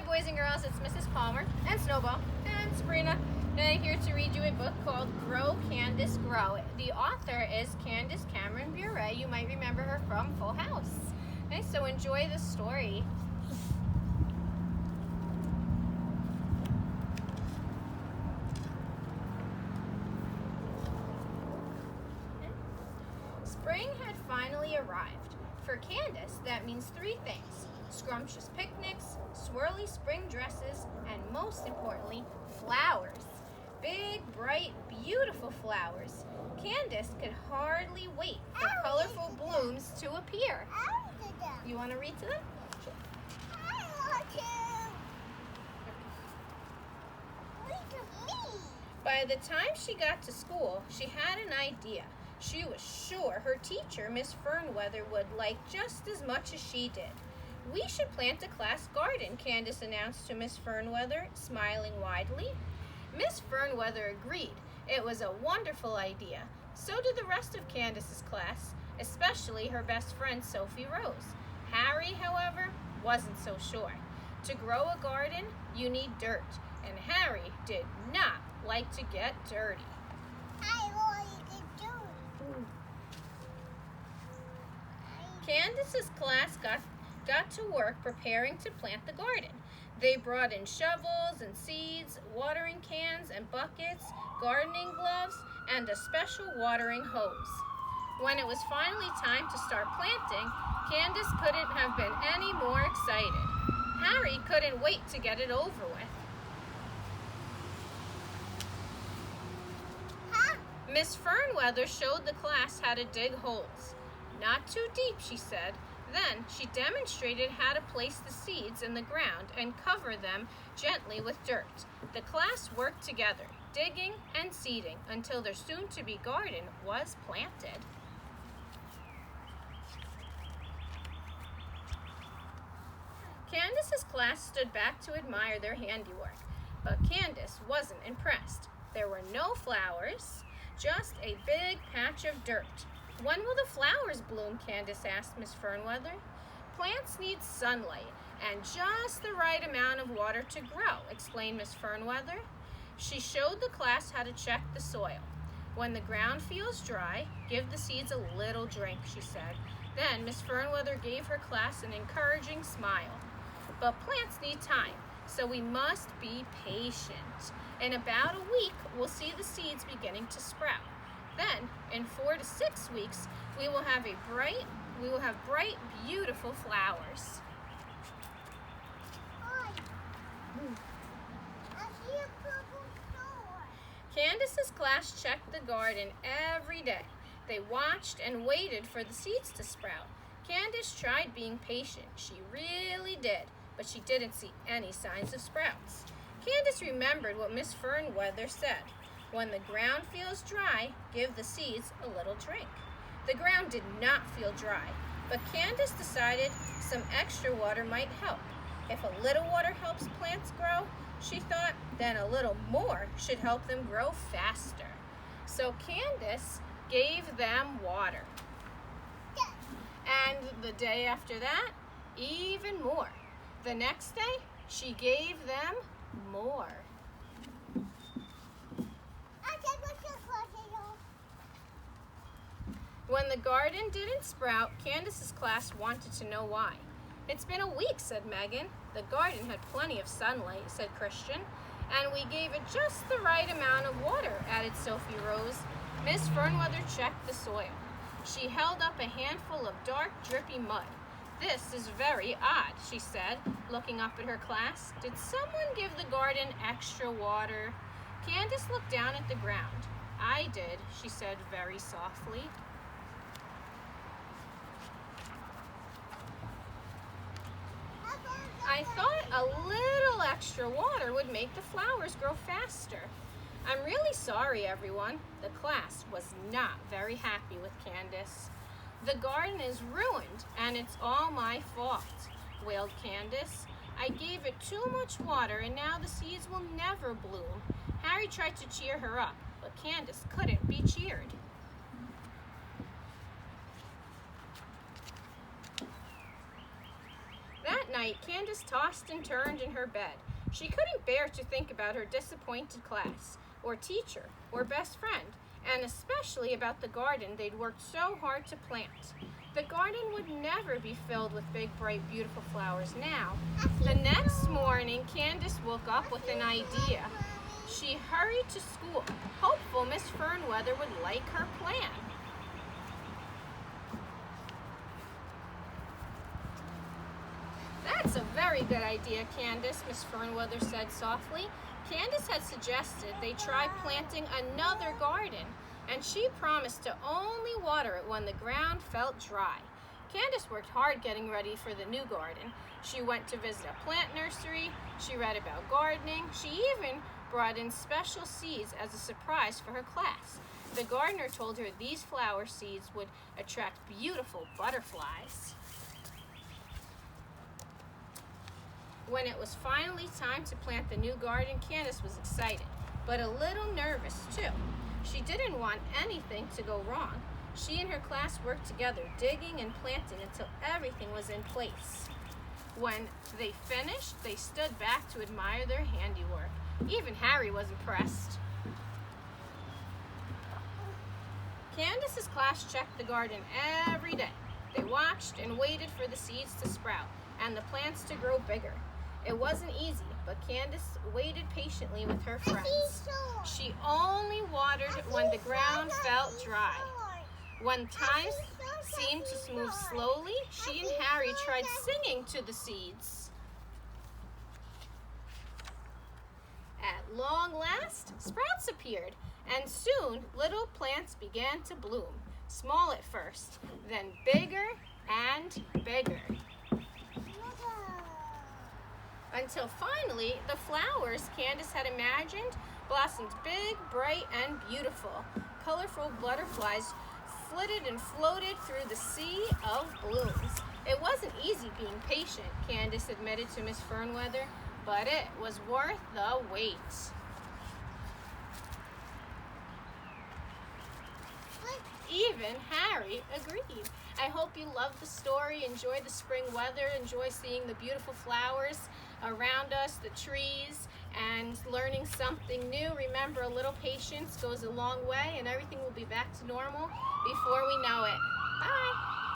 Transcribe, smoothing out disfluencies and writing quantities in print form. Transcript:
boys and girls, it's Mrs. Palmer and Snowball and Sabrina, and I'm here to read you a book called Grow, Candice, Grow. The author is Candace Cameron Bure. You might remember her from Full House. Okay, so enjoy the story. Spring had finally arrived. For Candace, that means three things: scrumptious picnics, swirly spring dresses, and most importantly, flowers. Big, bright, beautiful flowers. Candace could hardly wait for colorful blooms to appear. You want to read to them? Sure. I want to. Read to me. By the time she got to school, she had an idea. She was sure her teacher, Miss Fern, would like just as much as she did. "We should plant a class garden," Candace announced to Miss Fern, smiling widely. Miss Fern agreed. It was a wonderful idea. So did the rest of Candace's class, especially her best friend, Sophie Rose. Harry, however, wasn't so sure. To grow a garden, you need dirt, and Harry did not like to get dirty. I want to do. Candace's class got to work preparing to plant the garden. They brought in shovels and seeds, watering cans and buckets, gardening gloves, and a special watering hose. When it was finally time to start planting, Candace couldn't have been any more excited. Harry couldn't wait to get it over with. Miss Fernweather showed the class how to dig holes. "Not too deep," she said. Then she demonstrated how to place the seeds in the ground and cover them gently with dirt. The class worked together, digging and seeding, until their soon-to-be garden was planted. Candace's class stood back to admire their handiwork, but Candace wasn't impressed. There were no flowers, just a big patch of dirt. "When will the flowers bloom?" Candace asked Miss Fernweather. "Plants need sunlight and just the right amount of water to grow," explained Miss Fernweather. She showed the class how to check the soil. "When the ground feels dry, give the seeds a little drink," she said. Then Miss Fernweather gave her class an encouraging smile. "But plants need time, so we must be patient. In about a week, we'll see the seeds beginning to sprout. Then, in 4 to 6 weeks, we will have bright, beautiful flowers." I see a purple flower. Candace's class checked the garden every day. They watched and waited for the seeds to sprout. Candace tried being patient. She really did, but she didn't see any signs of sprouts. Candace remembered what Miss Fernweather said. "When the ground feels dry, give the seeds a little drink." The ground did not feel dry, but Candace decided some extra water might help. If a little water helps plants grow, she thought, then a little more should help them grow faster. So Candace gave them water. And the day after that, even more. The next day, she gave them more. When the garden didn't sprout, Candace's class wanted to know why. "It's been a week," said Megan. "The garden had plenty of sunlight," said Christian. "And we gave it just the right amount of water," added Sophie Rose. Miss Fernweather checked the soil. She held up a handful of dark, drippy mud. "This is very odd," she said, looking up at her class. "Did someone give the garden extra water?" Candace looked down at the ground. "I did," she said very softly. "I thought a little extra water would make the flowers grow faster." "I'm really sorry, everyone." The class was not very happy with Candace. "The garden is ruined, and it's all my fault," wailed Candace. "I gave it too much water, and now the seeds will never bloom." Harry tried to cheer her up, but Candace couldn't be cheered. That That night, Candace tossed and turned in her bed. She couldn't bear to think about her disappointed class, or teacher, or best friend, and especially about the garden they'd worked so hard to plant. The garden would never be filled with big, bright, beautiful flowers now. The next morning, Candace woke up with an idea. She hurried to school, hopeful Miss Fernweather would like her plan. "That's a very good idea, Candace," Miss Fernweather said softly. Candace had suggested they try planting another garden, and she promised to only water it when the ground felt dry. Candace worked hard getting ready for the new garden. She went to visit a plant nursery, she read about gardening, she even brought in special seeds as a surprise for her class. The gardener told her these flower seeds would attract beautiful butterflies. When it was finally time to plant the new garden, Candace was excited, but a little nervous too. She didn't want anything to go wrong. She and her class worked together, digging and planting until everything was in place. When they finished, they stood back to admire their handiwork. Even Harry was impressed. Candace's class checked the garden every day. They watched and waited for the seeds to sprout and the plants to grow bigger. It wasn't easy, but Candace waited patiently with her friends. She only watered when the ground felt dry. When time seemed to move slowly, she and Harry tried singing to the seeds. At long last, sprouts appeared, and soon little plants began to bloom, small at first, then bigger and bigger. Until finally, the flowers Candace had imagined blossomed big, bright, and beautiful. Colorful butterflies flitted and floated through the sea of blooms. It wasn't easy being patient, Candace admitted to Miss Fernweather, but it was worth the wait. Even Harry agreed. I hope you loved the story, enjoyed the spring weather, enjoy seeing the beautiful flowers around us, the trees, and learning something new. Remember, a little patience goes a long way, and everything will be back to normal before we know it. Bye.